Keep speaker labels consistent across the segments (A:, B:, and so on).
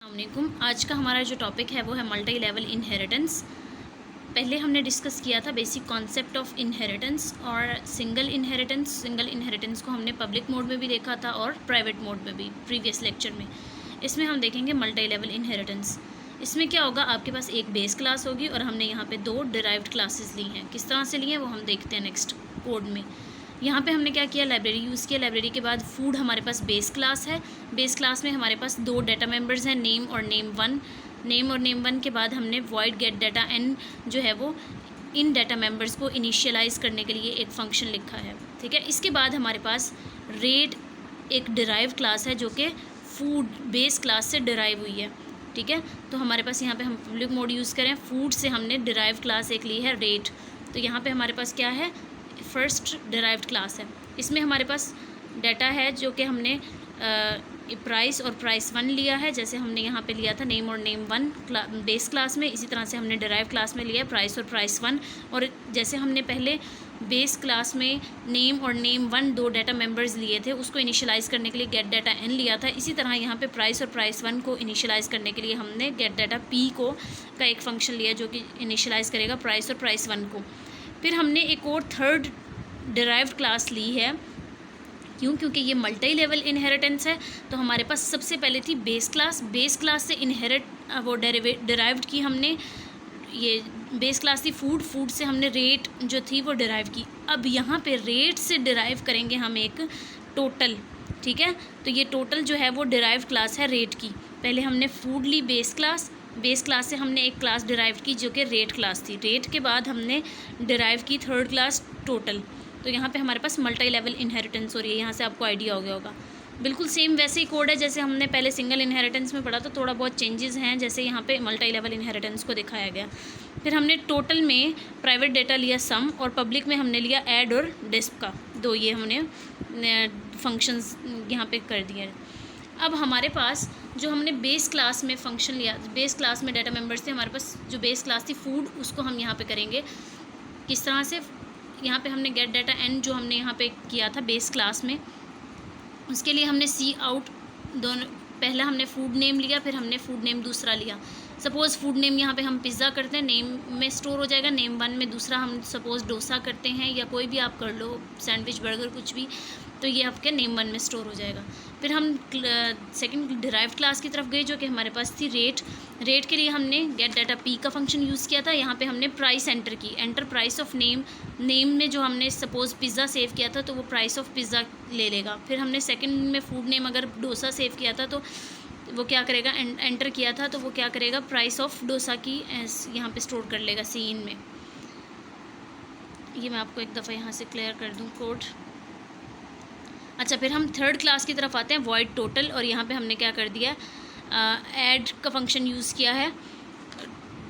A: अस्सलामुअलैकुम। आज का हमारा जो टॉपिक है वो है मल्टी लेवल इनहेरिटेंस। पहले हमने डिस्कस किया था बेसिक कॉन्सेप्ट ऑफ इनहेरिटेंस और सिंगल इनहेरिटेंस। सिंगल इनहेरिटेंस को हमने पब्लिक मोड में भी देखा था और प्राइवेट मोड में भी प्रीवियस लेक्चर में। इसमें हम देखेंगे मल्टी लेवल इनहेरिटेंस। इसमें क्या होगा, आपके पास एक बेस क्लास होगी और हमने यहाँ पे दो डिराइव्ड क्लासेस ली हैं। किस तरह से ली हैं वो हम देखते हैं नेक्स्ट कोड में। यहाँ पे हमने क्या किया, लाइब्रेरी यूज़ किया। लाइब्रेरी के बाद फूड हमारे पास बेस क्लास है। बेस क्लास में हमारे पास दो डाटा मेंबर्स हैं, नेम और नेम वन। नेम और नेम वन के बाद हमने वॉइड गेट डाटा एन जो है वो इन डाटा मेंबर्स को इनिशियलाइज़ करने के लिए एक फंक्शन लिखा है। ठीक है, इसके बाद हमारे पास रेट एक डिराइव क्लास है जो कि फूड बेस क्लास से डिराइव हुई है। ठीक है, तो हमारे पास यहाँ पे हम पब्लिक मोड यूज़ करें। फूड से हमने डिराइव क्लास एक ली है रेट। तो यहाँ पे हमारे पास क्या है, फर्स्ट डिराइव्ड क्लास है। इसमें हमारे पास डाटा है जो कि हमने प्राइस और प्राइस वन लिया है, जैसे हमने यहाँ पे लिया था नेम और नेम वन बेस क्लास में। इसी तरह से हमने डिराइव क्लास में लिया है प्राइस और प्राइस वन। और जैसे हमने पहले बेस क्लास में नेम और नेम वन दो डाटा मेंबर्स लिए थे, उसको इनिशियलाइज़ करने के लिए गेट डाटा एन लिया था। इसी तरह यहाँ पे प्राइस और प्राइस वन को इनिशियलाइज़ करने के लिए हमने गेट डाटा पी को का एक फंक्शन लिया जो कि इनिशियलाइज़ करेगा प्राइस और प्राइस वन को। फिर हमने एक और थर्ड डिराइव्ड क्लास ली है। क्यों? क्योंकि ये मल्टी लेवल इनहेरिटेंस है। तो हमारे पास सबसे पहले थी बेस क्लास। बेस क्लास से इनहेरिट वो डिराइव्ड की हमने, ये बेस क्लास थी फूड। फूड से हमने रेट जो थी वो डिराइव की। अब यहाँ पे रेट से डिराइव करेंगे हम एक टोटल। ठीक है, तो ये टोटल जो है वो डिराइव क्लास है रेट की। पहले हमने फूड ली बेस क्लास। बेस क्लास से हमने एक क्लास डिराइव की जो कि रेट क्लास थी। रेट के बाद हमने डिराइव की थर्ड क्लास टोटल। तो यहाँ पे हमारे पास मल्टी लेवल इनहेरिटेंस हो रही है। यहाँ से आपको आइडिया हो गया होगा। बिल्कुल सेम वैसे ही कोड है जैसे हमने पहले सिंगल इनहेरिटेंस में पढ़ा, तो थोड़ा बहुत चेंजेस हैं जैसे यहाँ पे मल्टी लेवल इनहेरिटेंस को दिखाया गया। फिर हमने टोटल में प्राइवेट डेटा लिया सम, और पब्लिक में हमने लिया ऐड और डिस्प का दो, ये हमने फंक्शंस यहाँ पे कर दिए। अब हमारे पास जो हमने बेस क्लास में फंक्शन लिया, बेस क्लास में डाटा मेंबर्स थे, हमारे पास जो बेस क्लास थी फूड, उसको हम यहाँ पे करेंगे किस तरह से। यहाँ पे हमने गेट डाटा एन जो हमने यहाँ पे किया था बेस क्लास में, उसके लिए हमने सी आउट दोनों, पहला हमने फूड नेम लिया, फिर हमने फूड नेम दूसरा लिया। सपोज़ फूड नेम यहाँ पे हम पिज़्ज़ा करते हैं, नेम में स्टोर हो जाएगा। नेम वन में दूसरा हम सपोज़ डोसा करते हैं, या कोई भी आप कर लो, सैंडविच बर्गर कुछ भी, तो ये आपके नेम वन में स्टोर हो जाएगा। फिर हम सेकंड डिराइव्ड क्लास की तरफ गए जो कि हमारे पास थी रेट। रेट के लिए हमने गेट डाटा पी का फंक्शन यूज़ किया था। यहाँ पे हमने प्राइस एंटर की, enter price of name. Name में जो हमने सपोज़ पिज़्ज़ा सेव किया था तो वो प्राइस ऑफ पिज़्ज़ा ले लेगा। फिर हमने सेकंड में फूड नेम अगर डोसा सेव किया था तो वो क्या करेगा, एंटर किया था तो वो क्या करेगा, प्राइस ऑफ डोसा की यहाँ पे स्टोर कर लेगा सी इन में। ये मैं आपको एक दफ़ा यहाँ से क्लियर कर दूँ कोड। अच्छा, फिर हम थर्ड क्लास की तरफ आते हैं, वॉइड टोटल। और यहाँ पे हमने क्या कर दिया, ऐड का फंक्शन यूज़ किया है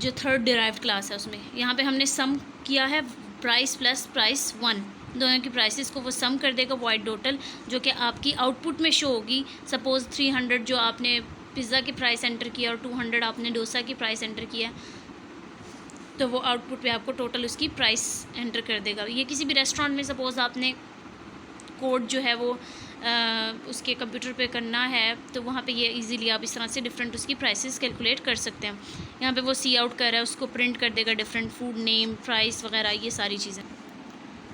A: जो थर्ड डिराइव्ड क्लास है उसमें। यहाँ पे हमने सम किया है प्राइस प्लस प्राइस वन, दोनों की प्राइसेस को वो सम कर देगा वॉइड टोटल, जो कि आपकी आउटपुट में शो होगी। सपोज़ 300 जो आपने पिज़्ज़ा की प्राइस एंटर किया और 200 आपने डोसा की प्राइस एंटर किया, तो वो आउटपुट पे आपको टोटल उसकी प्राइस एंटर कर देगा। ये किसी भी रेस्टोरेंट में सपोज़ आपने कोड जो है वो उसके कंप्यूटर पे करना है, तो वहाँ पे ये इजीली आप इस तरह से डिफरेंट उसकी प्राइसेस कैलकुलेट कर सकते हैं। यहाँ पे वो सी आउट कर रहा है, उसको प्रिंट कर देगा डिफरेंट फूड नेम, प्राइस वगैरह, ये सारी चीज़ें।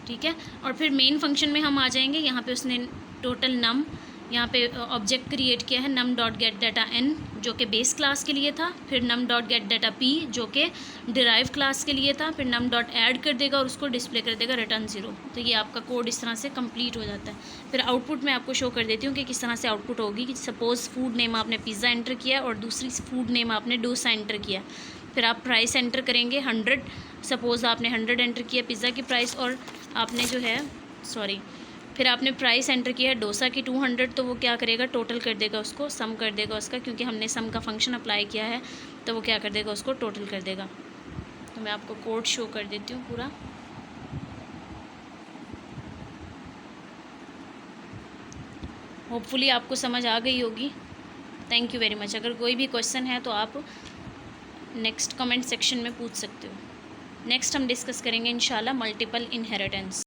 A: ठीक है, और फिर मेन फंक्शन में हम आ जाएंगे। यहाँ पे उसने टोटल नम, यहाँ पे ऑब्जेक्ट क्रिएट किया है num dot get data N जो कि बेस क्लास के लिए था। फिर num dot get data P जो कि डिराइव क्लास के लिए था। फिर नम डॉट ऐड कर देगा और उसको डिस्प्ले कर देगा रिटर्न 0। तो ये आपका कोड इस तरह से कंप्लीट हो जाता है। फिर आउटपुट मैं आपको शो कर देती हूँ कि किस तरह से आउटपुट होगी। कि सपोज़ फूड नेम आपने पिज़्ज़ा एंटर किया और दूसरी फूड नेम आपने डोसा एंटर किया। फिर आप प्राइस एंटर करेंगे 100, सपोज़ आपने 100 एंटर किया पिज़्ज़ा की प्राइस, और आपने जो है फिर आपने प्राइस एंटर किया है डोसा की 200, तो वो क्या करेगा, टोटल कर देगा, उसको सम कर देगा उसका, क्योंकि हमने सम का फंक्शन अप्लाई किया है, तो वो क्या कर देगा, उसको टोटल कर देगा। तो मैं आपको कोड शो कर देती हूँ पूरा। होपफुली आपको समझ आ गई होगी। Thank you very much. अगर कोई भी क्वेश्चन है तो आप नेक्स्ट कमेंट सेक्शन में पूछ सकते हो। नेक्स्ट हम डिस्कस करेंगे इंशाल्लाह मल्टीपल इनहेरिटेंस।